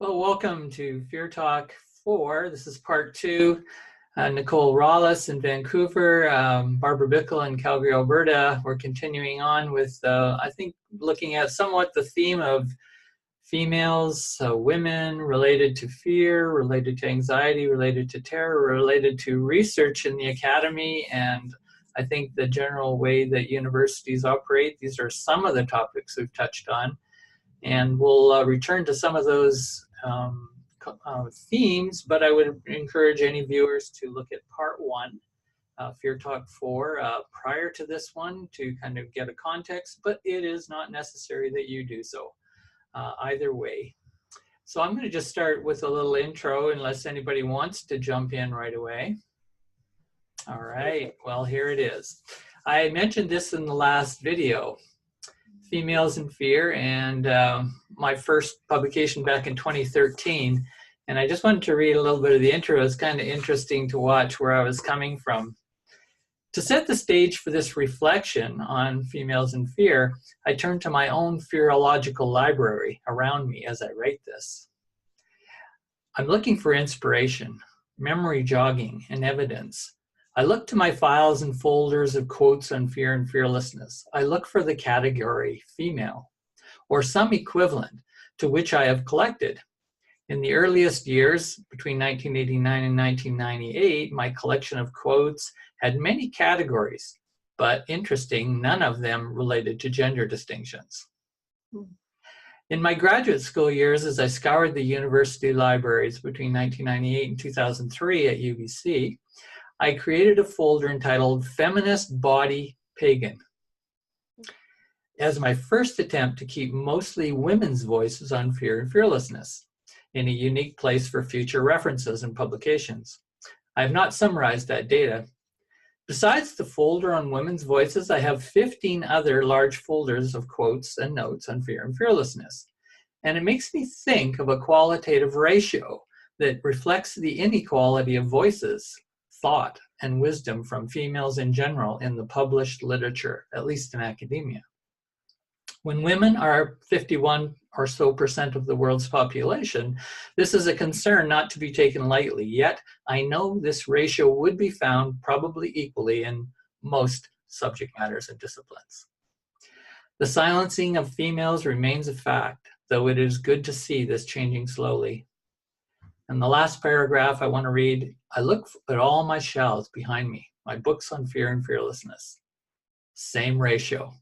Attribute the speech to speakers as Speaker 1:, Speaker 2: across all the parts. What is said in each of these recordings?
Speaker 1: Well, welcome to Fear Talk 4. This is part 2. Nicole Rallis in Vancouver, Barbara Bickel in Calgary, Alberta. We're continuing on with, I think, looking at somewhat the theme of females, women related to fear, related to anxiety, related to terror, related to research in the academy, and I think the general way that universities operate. These are some of the topics we've touched on. And we'll return to some of those themes, but I would encourage any viewers to look at part 1, Fear Talk 4, prior to this one to kind of get a context, but it is not necessary that you do so either way. So I'm going to just start with a little intro unless anybody wants to jump in right away. All right, well, here it is. I mentioned this in the last video. Females in Fear, and my first publication back in 2013. And I just wanted to read a little bit of the intro. It's kind of interesting to watch where I was coming from. To set the stage for this reflection on females in fear, I turned to my own fearological library around me as I write this. I'm looking for inspiration, memory jogging, and evidence. I look to my files and folders of quotes on fear and fearlessness. I look for the category female, or some equivalent to which I have collected. In the earliest years, between 1989 and 1998, my collection of quotes had many categories, but interesting, none of them related to gender distinctions. In my graduate school years, as I scoured the university libraries between 1998 and 2003 at UBC, I created a folder entitled Feminist Body Pagan as my first attempt to keep mostly women's voices on fear and fearlessness in a unique place for future references and publications. I have not summarized that data. Besides the folder on women's voices, I have 15 other large folders of quotes and notes on fear and fearlessness. And it makes me think of a qualitative ratio that reflects the inequality of voices, thought, and wisdom from females in general in the published literature, at least in academia. When women are 51% or so of the world's population, this is a concern not to be taken lightly, yet I know this ratio would be found probably equally in most subject matters and disciplines. The silencing of females remains a fact, though it is good to see this changing slowly. And the last paragraph I want to read, I look at all my shelves behind me, my books on fear and fearlessness. Same ratio.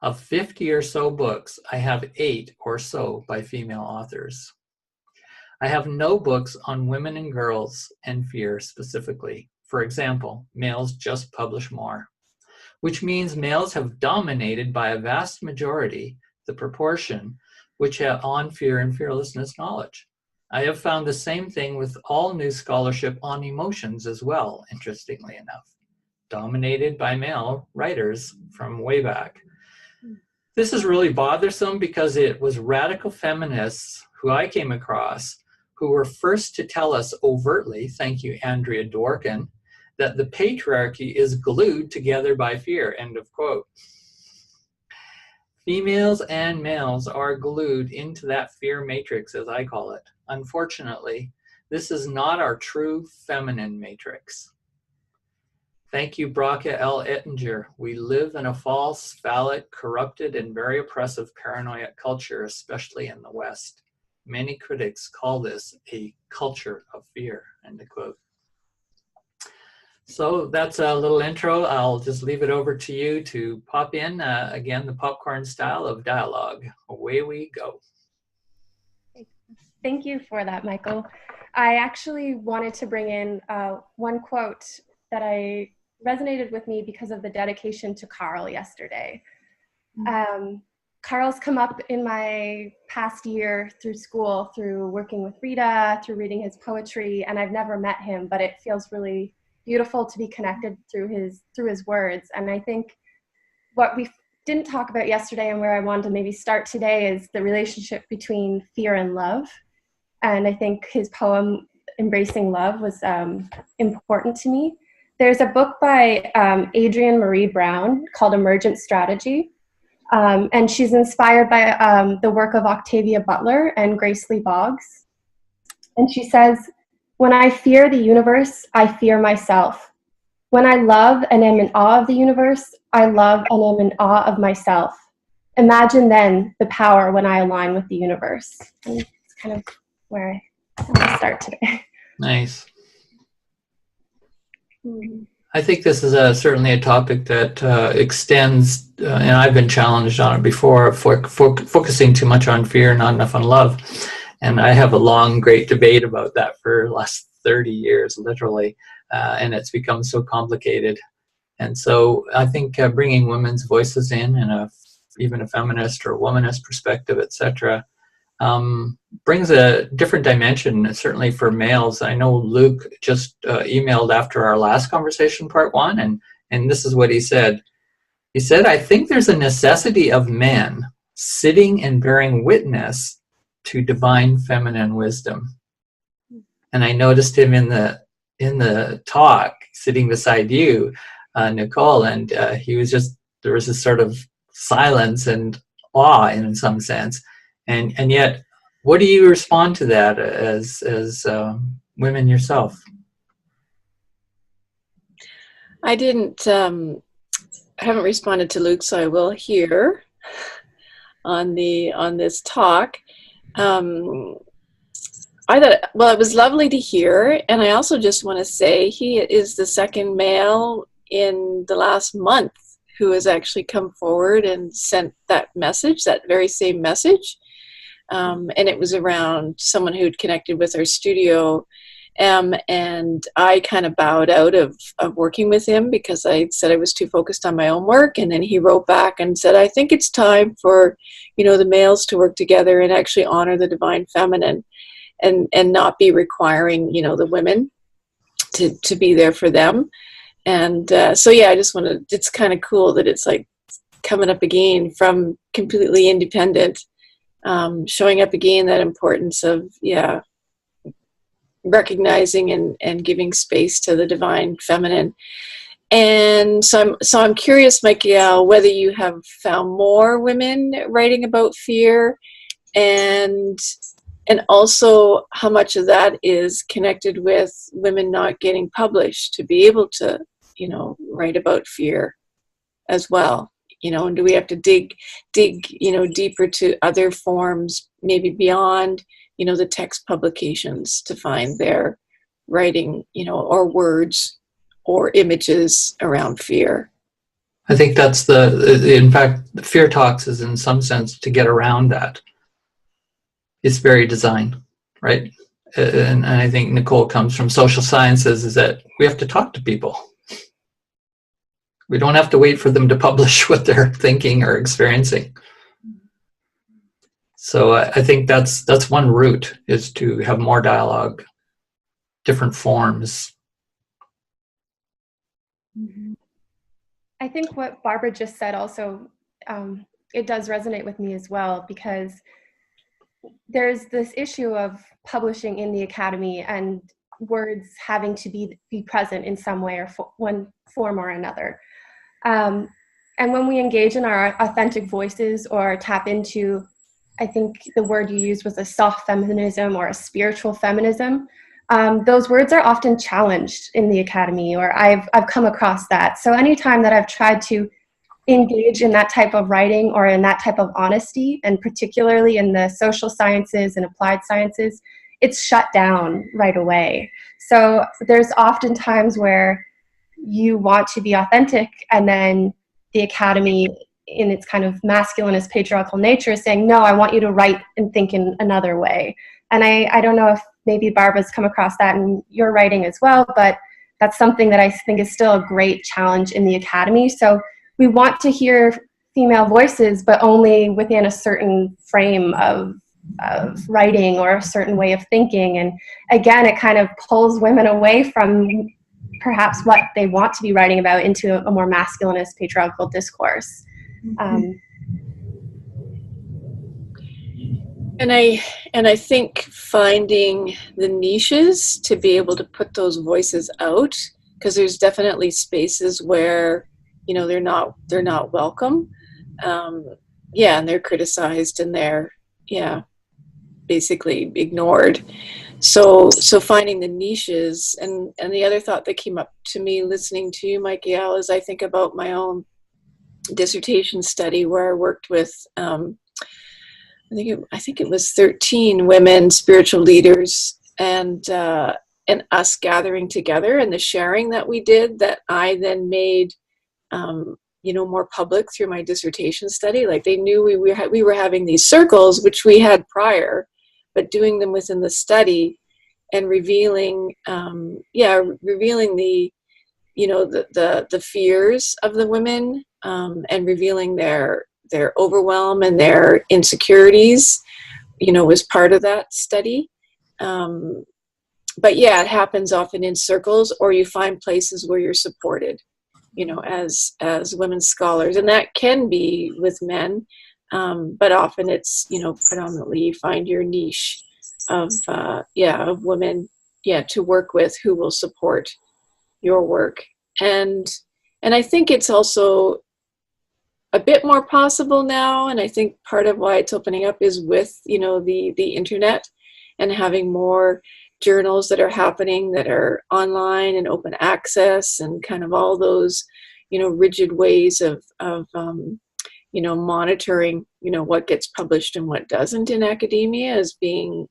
Speaker 1: Of 50 or so books, I have 8 or so by female authors. I have no books on women and girls and fear specifically. For example, males just publish more, which means males have dominated by a vast majority the proportion which have on fear and fearlessness knowledge. I have found the same thing with all new scholarship on emotions as well, interestingly enough, dominated by male writers from way back. This is really bothersome because it was radical feminists who I came across who were first to tell us overtly, thank you, Andrea Dworkin, that the patriarchy is glued together by fear, end of quote. Females and males are glued into that fear matrix, as I call it. Unfortunately, this is not our true feminine matrix. Thank you, Bracha L. Ettinger. We live in a false, phallic, corrupted, and very oppressive paranoid culture, especially in the West. Many critics call this a culture of fear, end of quote. So that's a little intro. I'll just leave it over to you to pop in, again, the popcorn style of dialogue. Away we go.
Speaker 2: Thank you for that, Michael. I actually wanted to bring in one quote that resonated with me because of the dedication to Carl yesterday. Carl's come up in my past year through school, through working with Rita, through reading his poetry, and I've never met him, but it feels really beautiful to be connected through his words. And I think what we didn't talk about yesterday and where I wanted to maybe start today is the relationship between fear and love. And I think his poem, Embracing Love, was important to me. There's a book by Adrienne Marie Brown called Emergent Strategy. And she's inspired by the work of Octavia Butler and Grace Lee Boggs. And she says, "When I fear the universe, I fear myself. When I love and am in awe of the universe, I love and am in awe of myself. Imagine then the power when I align with the universe." And it's kind of where I want to start today.
Speaker 1: Nice. I think this is certainly a topic that extends, and I've been challenged on it before, focusing too much on fear, not enough on love. And I have a long, great debate about that for the last 30 years, literally, and it's become so complicated. And so I think bringing women's voices in and even a feminist or womanist perspective, etc., brings a different dimension, certainly for males. I know Luke just emailed after our last conversation, part 1, and this is what he said. He said, "I think there's a necessity of men sitting and bearing witness to divine feminine wisdom." And I noticed him in the talk, sitting beside you, Nicole, and he was there was this sort of silence and awe in some sense. And yet, what do you respond to that as women yourself?
Speaker 3: I haven't responded to Luke, so I will here on this talk. I thought, well, it was lovely to hear, and I also just want to say he is the second male in the last month who has actually come forward and sent that message, that very same message. And it was around someone who'd connected with our studio. And I kind of bowed out of working with him because I said I was too focused on my own work. And then he wrote back and said, "I think it's time for, the males to work together and actually honor the divine feminine and not be requiring, the women to be there for them." And so, yeah, I just it's kind of cool that it's like coming up again from completely independent, showing up again, that importance of, recognizing and giving space to the divine feminine. And so I'm curious, Michael, whether you have found more women writing about fear, and also how much of that is connected with women not getting published to be able to, write about fear as well. And do we have to dig, deeper to other forms, maybe beyond, the text publications, to find their writing, or words or images around fear?
Speaker 1: I think that's in fact, the Fear Talks is in some sense to get around that. It's very design, right? And I think Nicole comes from social sciences, is that we have to talk to people. We don't have to wait for them to publish what they're thinking or experiencing. So I think that's one route, is to have more dialogue, different forms.
Speaker 2: I think what Barbara just said also, it does resonate with me as well, because there's this issue of publishing in the academy and words having to be present in some way or one form or another. And when we engage in our authentic voices or tap into, I think the word you used was a soft feminism or a spiritual feminism, those words are often challenged in the academy, or I've come across that. So anytime that I've tried to engage in that type of writing or in that type of honesty, and particularly in the social sciences and applied sciences, it's shut down right away. So there's often times where you want to be authentic, and then the academy, in its kind of masculinist patriarchal nature, is saying, no, I want you to write and think in another way. And I don't know if maybe Barbara's come across that in your writing as well, but that's something that I think is still a great challenge in the academy. So we want to hear female voices, but only within a certain frame of writing or a certain way of thinking. And again, it kind of pulls women away from perhaps what they want to be writing about into a more masculinist patriarchal discourse.
Speaker 3: And I think finding the niches to be able to put those voices out, because there's definitely spaces where they're not welcome, Yeah, and they're criticized and they're, yeah, basically ignored. So finding the niches, and the other thought that came up to me listening to you, Michael, is I think about my own dissertation study where I worked with, I think it was 13 women spiritual leaders, and us gathering together, and the sharing that we did that I then made, more public through my dissertation study. Like they knew we were having these circles, which we had prior, but doing them within the study and revealing the, the fears of the women, and revealing their overwhelm and their insecurities, was part of that study. But yeah, it happens often in circles, or you find places where you're supported, as women scholars, and that can be with men, but often it's, predominantly you find your niche of women, to work with who will support your work. And I think it's also a bit more possible now, and I think part of why it's opening up is with, the internet and having more journals that are happening that are online and open access, and kind of all those, rigid ways of monitoring, what gets published and what doesn't in academia is being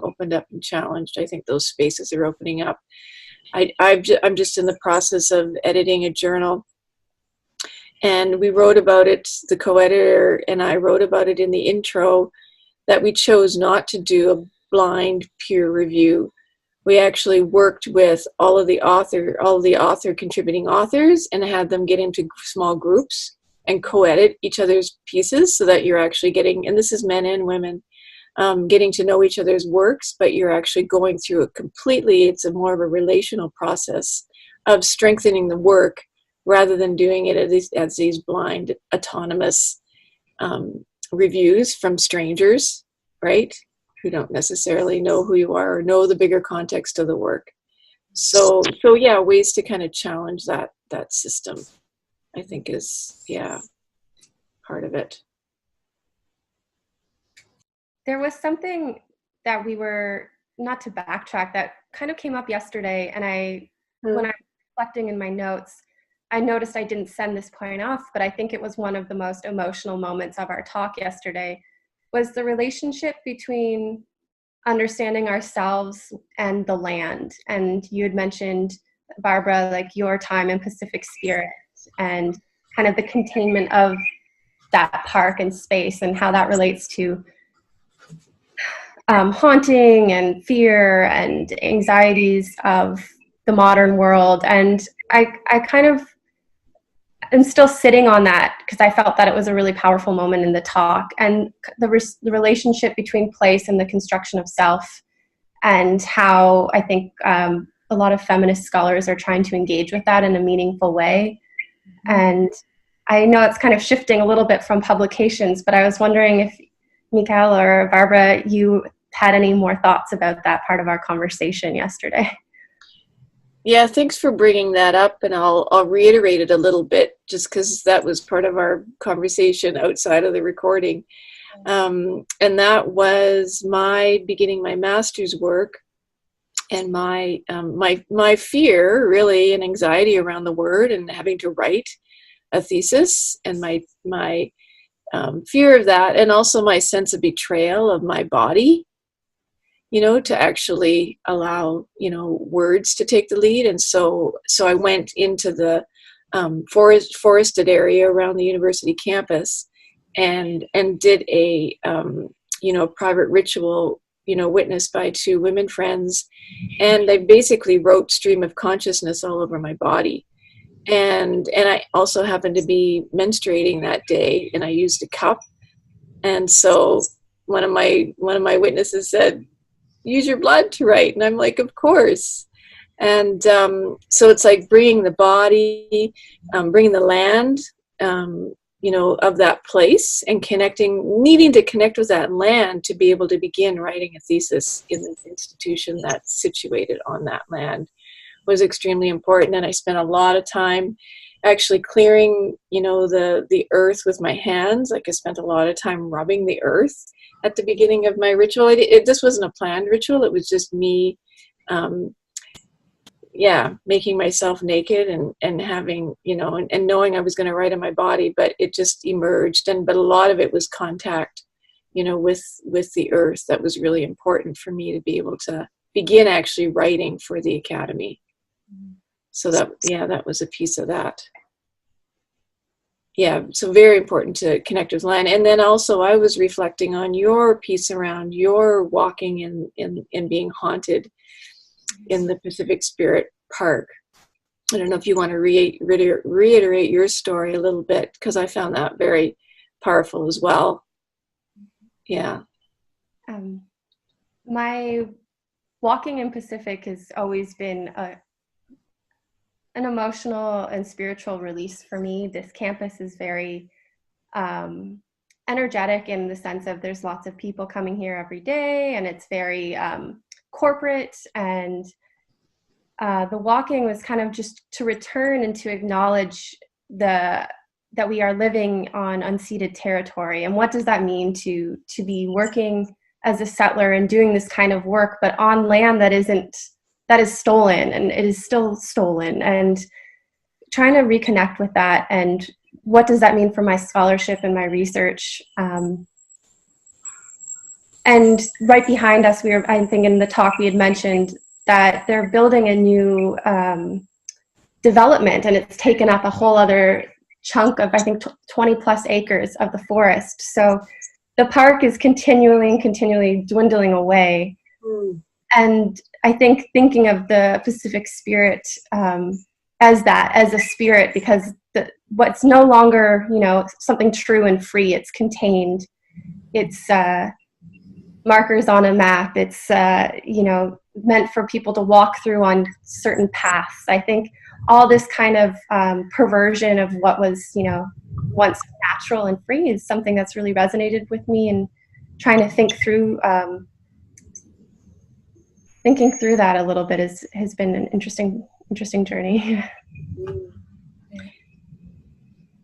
Speaker 3: opened up and challenged. I think those spaces are opening up. I'm just in the process of editing a journal, and we wrote about it, the co-editor and I wrote about it in the intro, that we chose not to do a blind peer review. We actually worked with all of the author contributing authors, and had them get into small groups and co-edit each other's pieces, so that you're actually getting, and this is men and women, getting to know each other's works, but you're actually going through it completely. It's more of a relational process of strengthening the work, rather than doing it as these blind, autonomous reviews from strangers, right? Who don't necessarily know who you are or know the bigger context of the work. So yeah, ways to kind of challenge that system, I think is, part of it.
Speaker 2: There was something that we were, not to backtrack, that kind of came up yesterday, and when I was reflecting in my notes, I noticed I didn't send this point off, but I think it was one of the most emotional moments of our talk yesterday, was the relationship between understanding ourselves and the land. And you had mentioned, Barbara, like your time in Pacific Spirit and kind of the containment of that park and space, and how that relates to haunting and fear and anxieties of the modern world. And I kind of am still sitting on that, because I felt that it was a really powerful moment in the talk, and the relationship between place and the construction of self, and how I think a lot of feminist scholars are trying to engage with that in a meaningful way. And I know it's kind of shifting a little bit from publications, but I was wondering if Nicole or Barbara, you had any more thoughts about that part of our conversation yesterday.
Speaker 3: Yeah, thanks for bringing that up, and I'll reiterate it a little bit, just because that was part of our conversation outside of the recording. And that was my beginning my master's work, and my fear, really, and anxiety around the word and having to write a thesis, and my fear of that, and also my sense of betrayal of my body, to actually allow, words to take the lead. And so I went into the forested area around the university campus, and did a, private ritual, witnessed by two women friends. And I basically wrote stream of consciousness all over my body. And I also happened to be menstruating that day, and I used a cup. And so one of my witnesses said, "Use your blood to write." And I'm like, "Of course." And so it's like bringing the body, bringing the land, of that place, and needing to connect with that land to be able to begin writing a thesis in this institution that's situated on that land, was extremely important. And I spent a lot of time actually clearing, the earth with my hands. Like I spent a lot of time rubbing the earth at the beginning of my ritual. This wasn't a planned ritual. It was just me, making myself naked and having, and knowing I was going to write on my body, but it just emerged. But a lot of it was contact, with the earth. That was really important for me to be able to begin actually writing for the Academy. So that was a piece of that. Yeah, so very important to connect with land. And then also I was reflecting on your piece around your walking in being haunted in the Pacific Spirit Park. I don't know if you want to reiterate your story a little bit, because I found that very powerful as well. Yeah.
Speaker 2: My walking in Pacific has always been an emotional and spiritual release for me. This campus is very energetic in the sense of there's lots of people coming here every day, and it's very corporate. And the walking was kind of just to return and to acknowledge that we are living on unceded territory. And what does that mean to be working as a settler and doing this kind of work, but on land that is stolen, and it is still stolen, and trying to reconnect with that. And what does that mean for my scholarship and my research? And right behind us, I think in the talk we had mentioned that they're building a new development, and it's taken up a whole other chunk of, I think, 20 plus acres of the forest. So the park is continually dwindling away. And I think thinking of the Pacific Spirit as a spirit, because what's no longer, something true and free, it's contained. It's markers on a map. It's, meant for people to walk through on certain paths. I think all this kind of perversion of what was, once natural and free is something that's really resonated with me, and trying to think through thinking through that a little bit has been an interesting journey.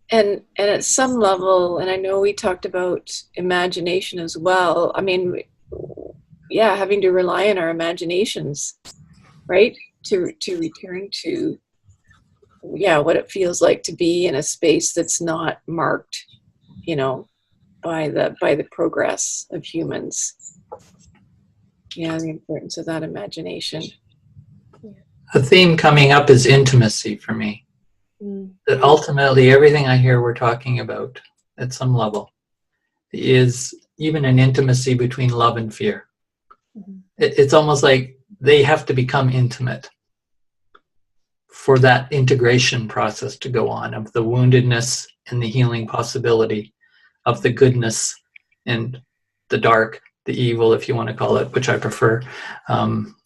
Speaker 3: And at some level, and I know we talked about imagination as well. I mean, having to rely on our imaginations, right? To return to, what it feels like to be in a space that's not marked, by the progress of humans. Yeah, the importance of that imagination.
Speaker 1: A theme coming up is intimacy for me. That ultimately everything I hear we're talking about at some level is even an intimacy between love and fear. It's almost like they have to become intimate for that integration process to go on, of the woundedness and the healing possibility, of the goodness and the dark, the evil, if you want to call it, which I prefer.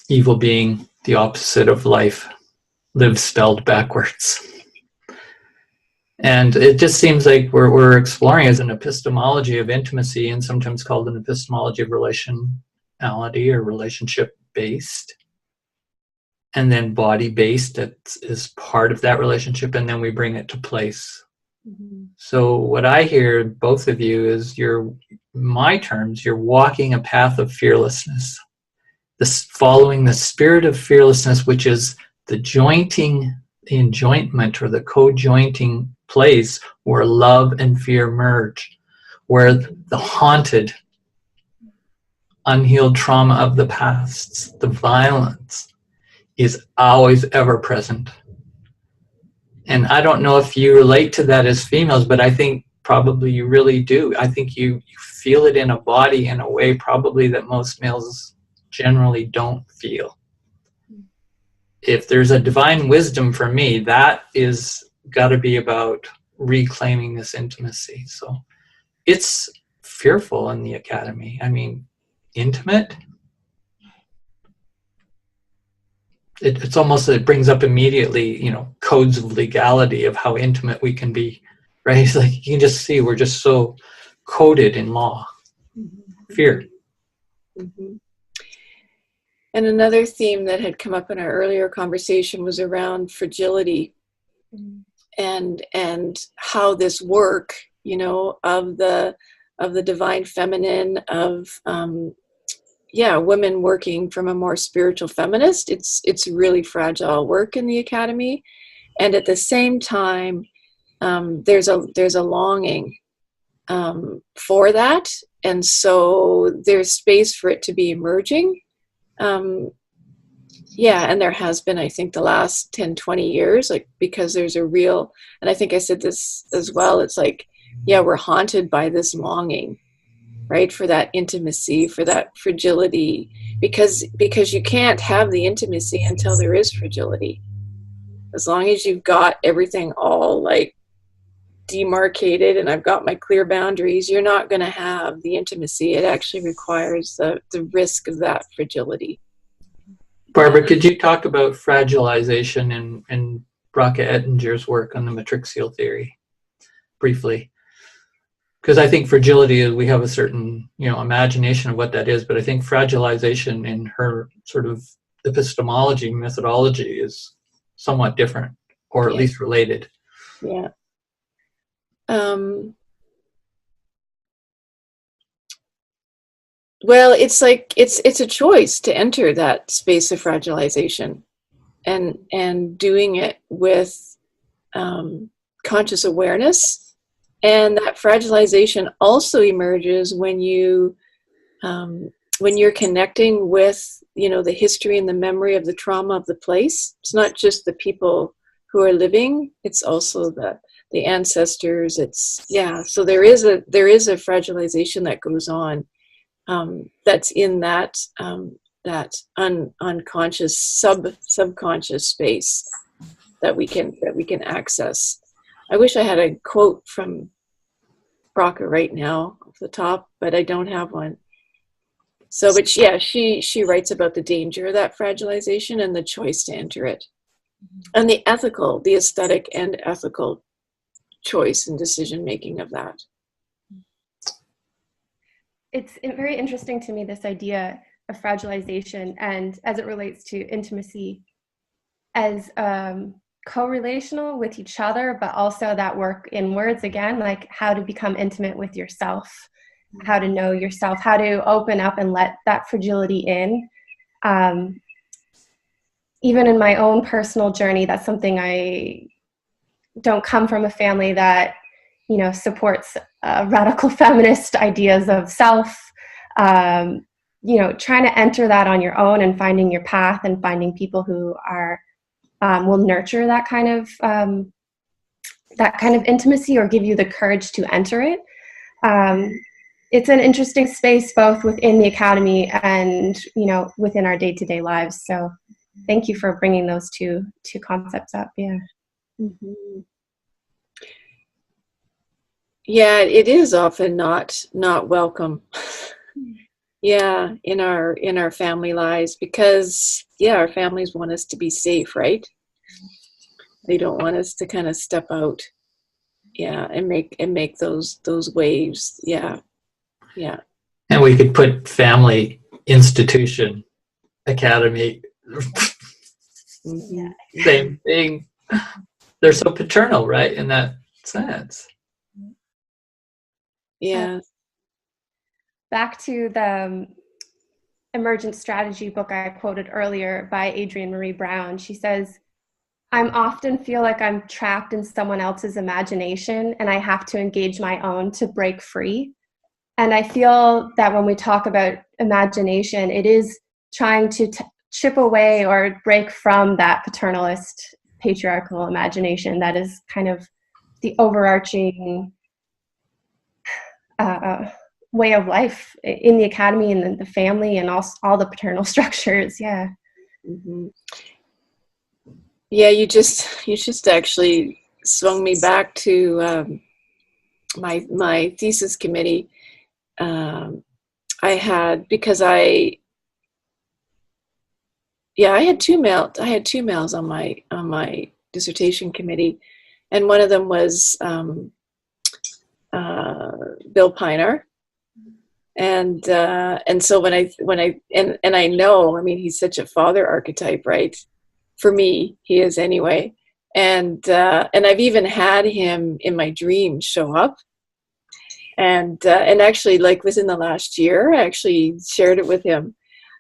Speaker 1: Evil being the opposite of life, live spelled backwards. And it just seems like we're exploring as an epistemology of intimacy, and sometimes called an epistemology of relationality or relationship-based, and then body-based, that is part of that relationship, and then we bring it to place. So what I hear, both of you, is you're walking a path of fearlessness, following the spirit of fearlessness, which is the enjointment or the co-jointing place where love and fear merge, where the haunted, unhealed trauma of the past, the violence, is always ever present. And I don't know if you relate to that as females, but I think probably you really do. I think you feel it in a body in a way probably that most males generally don't feel. If there's a divine wisdom for me, that is got to be about reclaiming this intimacy. So it's fearful in the Academy. I mean, intimate. It's almost, it brings up immediately, codes of legality of how intimate we can be, right? It's like you can just see we're just so coded in law. Fear.
Speaker 3: And another theme that had come up in our earlier conversation was around fragility and how this work, you know, of the divine feminine, of women working from a more spiritual feminist, it's really fragile work in the academy. And at the same time, there's a longing for that, and so there's space for it to be emerging. And there has been, I think, the last 10, 20 years, like, because there's a real, and I think I said this as well, it's like, we're haunted by this longing, right, for that intimacy, for that fragility, because you can't have the intimacy until there is fragility. As long as you've got everything all like demarcated and I've got my clear boundaries, you're not going to have the intimacy. It actually requires the risk of that fragility.
Speaker 1: Barbara, could you talk about fragilization in Bracha Ettinger's work on the matrixial theory briefly? Because I think fragility is, we have a certain, imagination of what that is, but I think fragilization in her sort of epistemology, methodology is somewhat different, or at least related.
Speaker 3: Yeah. Well, it's like it's a choice to enter that space of fragilization, and doing it with conscious awareness, and that fragilization also emerges when you're connecting with the history and the memory of the trauma of the place. It's not just the people who are living; it's also the ancestors. So there is a fragilization that goes on. That's in that unconscious subconscious space that we can access. I wish I had a quote from Bracha right now off the top, but I don't have one. So, but she writes about the danger of that fragilization and the choice to enter it, and the aesthetic and ethical choice and decision making of that.
Speaker 2: It's very interesting to me, this idea of fragilization, and as it relates to intimacy as co-relational with each other, but also that work inwards again, like how to become intimate with yourself, how to know yourself, how to open up and let that fragility in. Even in my own personal journey, that's something I don't come from a family that supports radical feminist ideas of self. Trying to enter that on your own and finding your path and finding people who are will nurture that kind of intimacy or give you the courage to enter it. It's an interesting space both within the academy and within our day-to-day lives. So thank you for bringing those two concepts up. Yeah.
Speaker 3: Mm-hmm. Yeah, it is often not welcome. In our family lives, because our families want us to be safe, right? They don't want us to kind of step out, and make those waves. Yeah.
Speaker 1: And we could put family, institution, academy, same thing. They're so paternal, right? In that sense.
Speaker 3: Yeah.
Speaker 2: Back to the emergent strategy book I quoted earlier by Adrienne Marie Brown. She says, "I often feel like I'm trapped in someone else's imagination and I have to engage my own to break free." And I feel that when we talk about imagination, it is trying to chip away or break from that paternalist, patriarchal imagination that is kind of the overarching way of life in the academy and the family and all the paternal structures. Yeah.
Speaker 3: Mm-hmm. Yeah, you just actually swung me back to my thesis committee. I had two males on my dissertation committee, and one of them was Bill Piner, and so when I know, I mean, he's such a father archetype, right? For me, he is anyway, And I've even had him in my dreams show up. And actually, like within the last year, I actually shared it with him.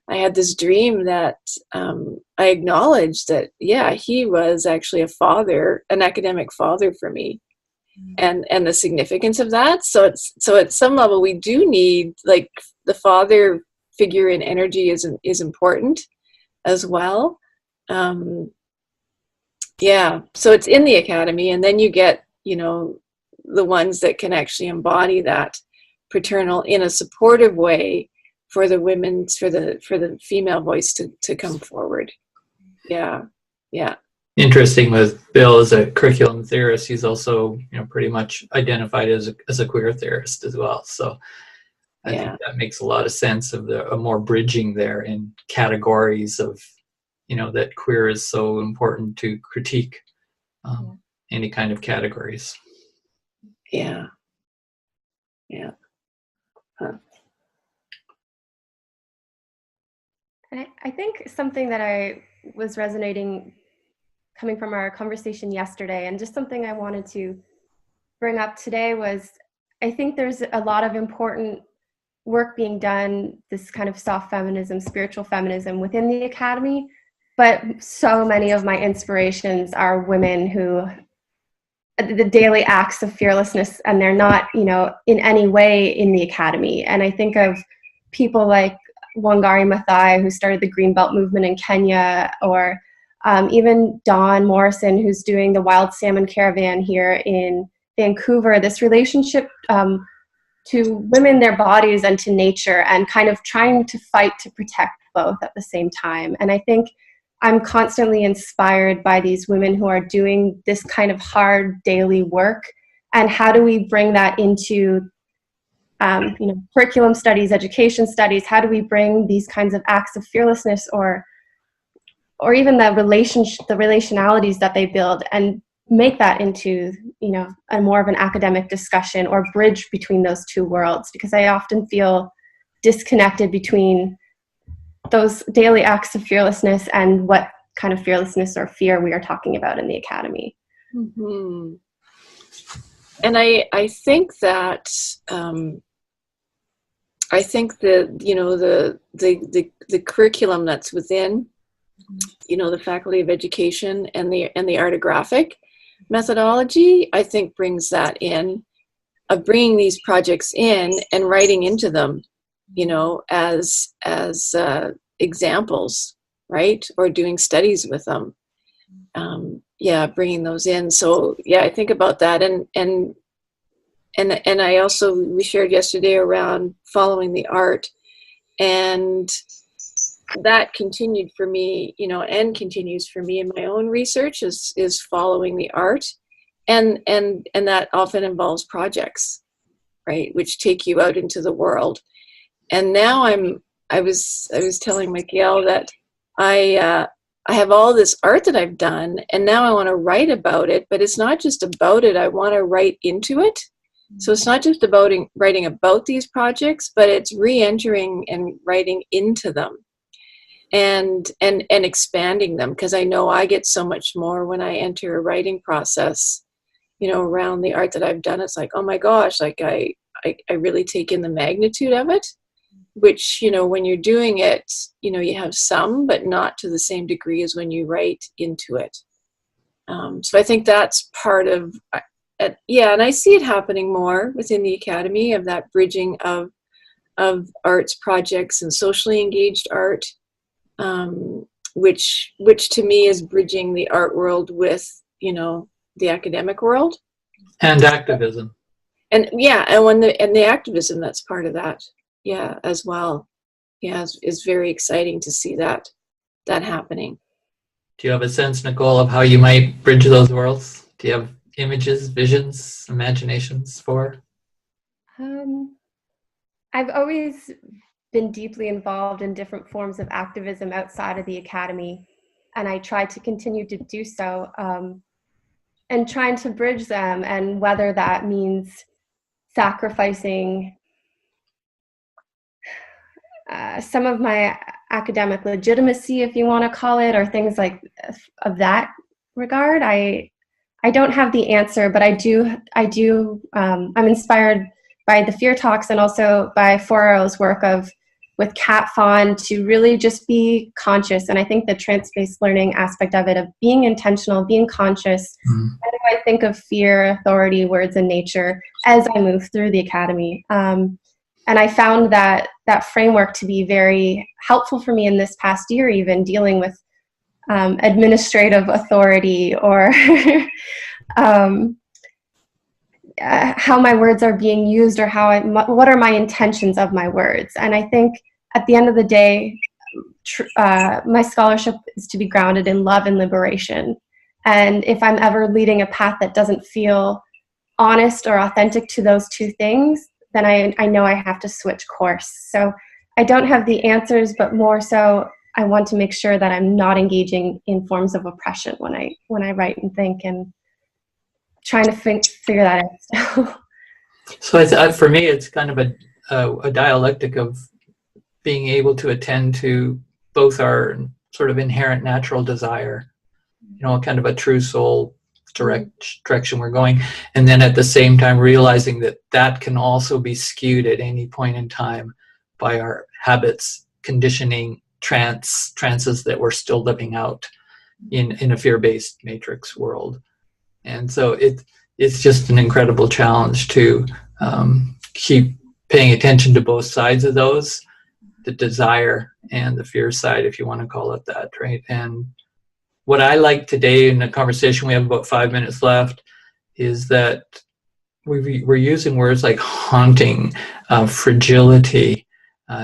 Speaker 3: I had this dream that I acknowledged that, yeah, he was actually a father, an academic father for me, and the significance of that. So at some level, we do need, like, the father figure in energy is important as well. Yeah, so it's in the academy, and then you get, the ones that can actually embody that paternal in a supportive way for the for the female voice to come forward. Yeah.
Speaker 1: Interesting with Bill as a curriculum theorist, he's also, pretty much identified as a queer theorist as well. So I think that makes a lot of sense of a more bridging there in categories of, that queer is so important to critique any kind of categories.
Speaker 3: Yeah. Huh.
Speaker 2: I think something that I was resonating coming from our conversation yesterday, and just something I wanted to bring up today, was I think there's a lot of important work being done, this kind of soft feminism, spiritual feminism within the academy, but so many of my inspirations are women who, the daily acts of fearlessness, and they're not, in any way in the academy. And I think of people like Wangari Maathi, who started the Greenbelt movement in Kenya, or even Dawn Morrison, who's doing the Wild Salmon Caravan here in Vancouver. This relationship to women, their bodies, and to nature, and kind of trying to fight to protect both at the same time. And I think I'm constantly inspired by these women who are doing this kind of hard daily work. And how do we bring that into curriculum studies, education studies? How do we bring these kinds of acts of fearlessness, or even the relationalities that they build, and make that into, a more of an academic discussion, or bridge between those two worlds? Because I often feel disconnected between those daily acts of fearlessness and what kind of fearlessness or fear we are talking about in the academy.
Speaker 3: Mm-hmm. And I think that the curriculum that's within, the Faculty of Education and the artographic methodology, I think brings that in, of bringing these projects in and writing into them, as examples, right? Or doing studies with them. Bringing those in. So I think about that, and I also, we shared yesterday around following the art, and that continued for me, and continues for me in my own research, is following the art, and that often involves projects, right, which take you out into the world. And now I was telling Miguel that I have all this art that I've done, and now I want to write about it, but it's not just about it. I want to write into it. So it's not just about writing about these projects, but it's re-entering and writing into them, and expanding them, because I know I get so much more when I enter a writing process, around the art that I've done. It's like, oh my gosh, like I really take in the magnitude of it, which, when you're doing it, you have some, but not to the same degree as when you write into it. So I think that's part of, and I see it happening more within the academy, of that bridging of arts projects and socially engaged art, which to me is bridging the art world with, the academic world.
Speaker 1: And activism.
Speaker 3: And the activism that's part of that. Yeah, as well. Yeah, it's very exciting to see that happening.
Speaker 1: Do you have a sense, Nicole, of how you might bridge those worlds? Do you have images, visions, imaginations for?
Speaker 2: I've always been deeply involved in different forms of activism outside of the academy, and I try to continue to do so, and trying to bridge them, and whether that means sacrificing some of my academic legitimacy, if you want to call it, or things like of that regard. I don't have the answer, but I'm inspired by the Fear Talks and also by Foro's work with Kat Fawn to really just be conscious. And I think the trance-based learning aspect of it, of being intentional, being conscious. How do I think of fear, authority, words, and nature as I move through the academy? And I found that framework to be very helpful for me in this past year, even dealing with administrative authority or how my words are being used, or what are my intentions of my words. And I think at the end of the day, my scholarship is to be grounded in love and liberation. And if I'm ever leading a path that doesn't feel honest or authentic to those two things, then I know I have to switch course. So I don't have the answers, but more so I want to make sure that I'm not engaging in forms of oppression when I write and think, and trying to figure that out still.
Speaker 1: So for me, it's kind of a dialectic of being able to attend to both our sort of inherent natural desire, kind of a true soul direction we're going, and then at the same time realizing that can also be skewed at any point in time by our habits, conditioning, trances that we're still living out in a fear-based matrix world. And so it's just an incredible challenge to keep paying attention to both sides of those, the desire and the fear side, if you want to call it that, right? And what I like today in the conversation, we have about 5 minutes left, is that we're using words like haunting, fragility,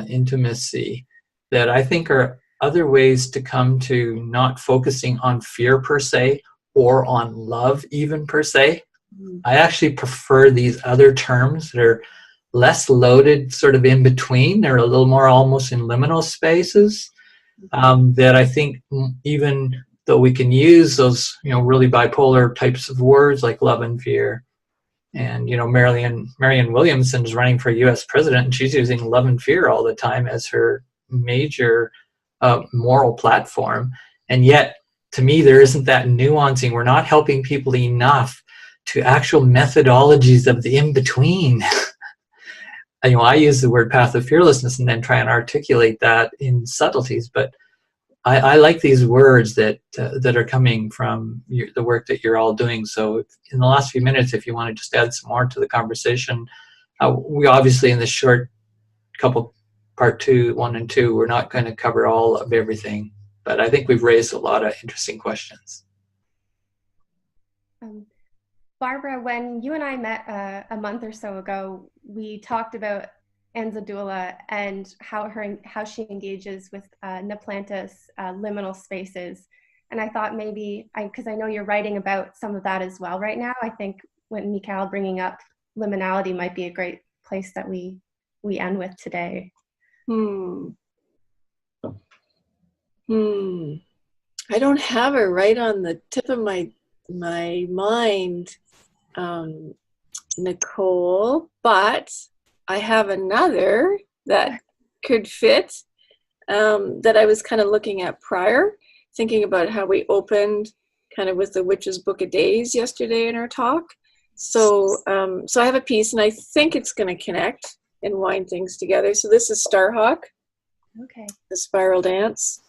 Speaker 1: intimacy, that I think are other ways to come to not focusing on fear per se, or on love even per se. I actually prefer these other terms that are less loaded, sort of in between. They're a little more almost in liminal spaces, that I think, even though we can use those, really bipolar types of words like love and fear. And, Marianne Williamson is running for U.S. president, and she's using love and fear all the time as her major moral platform. And yet, to me, there isn't that nuancing. We're not helping people enough to actual methodologies of the in-between. I use the word path of fearlessness and then try and articulate that in subtleties, but I like these words that are coming from the work that you're all doing. So in the last few minutes, if you want to just add some more to the conversation, we obviously in this short couple, part 1 and 2, we're not going to cover all of everything, but I think we've raised a lot of interesting questions.
Speaker 2: Barbara, when you and I met a month or so ago, we talked about Anzadula and how she engages with Neplantis liminal spaces. And I thought maybe, because I know you're writing about some of that as well right now, I think when Mikael bringing up liminality might be a great place that we end with today.
Speaker 3: I don't have it right on the tip of my mind, Nicole, but I have another that could fit, that I was kind of looking at prior, thinking about how we opened kind of with the Witch's Book of Days yesterday in our talk. So I have a piece, and I think it's going to connect and wind things together. So this is Starhawk.
Speaker 2: Okay. The
Speaker 3: Spiral Dance.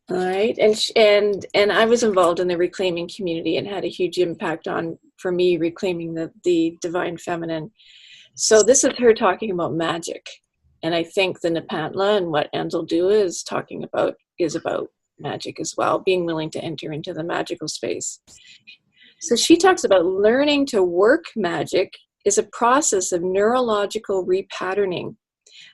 Speaker 3: All right, and I was involved in the reclaiming community and had a huge impact for me, reclaiming the divine feminine. So this is her talking about magic, and I think the Nepantla and what Anzaldua is talking about is about magic as well, being willing to enter into the magical space. So she talks about learning to work magic is a process of neurological repatterning,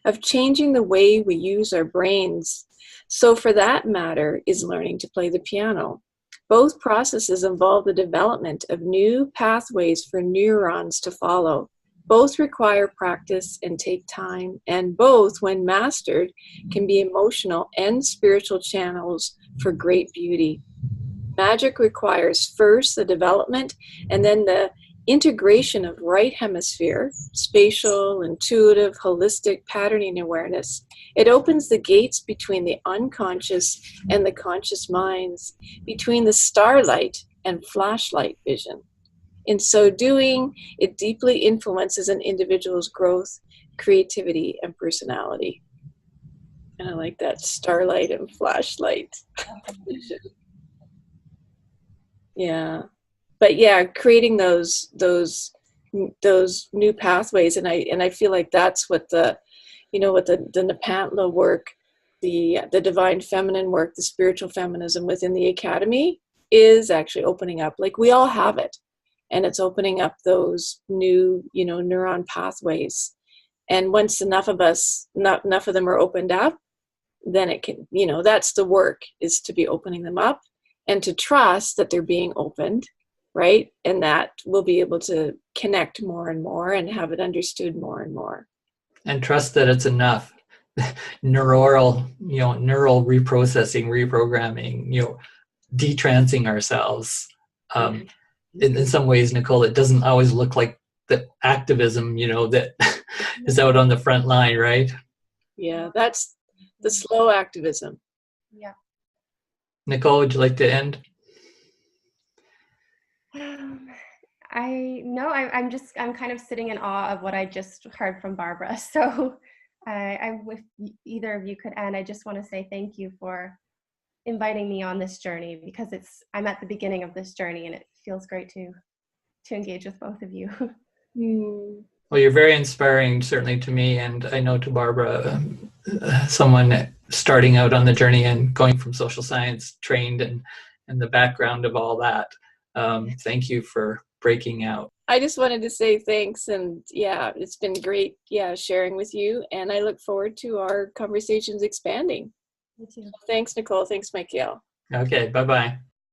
Speaker 3: of changing the way we use our brains. So for that matter is learning to play the piano. Both processes involve the development of new pathways for neurons to follow. Both require practice and take time, and both, when mastered, can be emotional and spiritual channels for great beauty. Magic requires first the development and then the integration of right hemisphere, spatial, intuitive, holistic patterning awareness, it opens the gates between the unconscious and the conscious minds, between the starlight and flashlight vision. In so doing, it deeply influences an individual's growth, creativity, and personality. And I like that starlight and flashlight vision. Yeah. But yeah, creating those new pathways, and I feel like that's what the Nepantla work, the divine feminine work, the spiritual feminism within the academy is actually opening up. Like, we all have it, and it's opening up those new, neuron pathways. And once enough of them are opened up, then it can, that's the work, is to be opening them up and to trust that they're being opened. Right? And that we'll be able to connect more and more and have it understood more and more.
Speaker 1: And trust that it's enough. Neural reprocessing, reprogramming, detrancing ourselves. In some ways, Nicole, it doesn't always look like the activism, that is out on the front line, right?
Speaker 3: Yeah, that's the slow activism.
Speaker 2: Yeah.
Speaker 1: Nicole, would you like to end?
Speaker 2: I'm kind of sitting in awe of what I just heard from Barbara. So if either of you could end, I just want to say thank you for inviting me on this journey, because I'm at the beginning of this journey, and it feels great to engage with both of you.
Speaker 1: Well, you're very inspiring, certainly to me, and I know to Barbara, someone starting out on the journey and going from social science trained and the background of all that. Thank you for breaking out.
Speaker 3: I just wanted to say thanks, and yeah, it's been great, sharing with you, and I look forward to our conversations expanding.
Speaker 2: Me too.
Speaker 3: Thanks, Nicole. Thanks, Michael.
Speaker 1: Okay, bye-bye.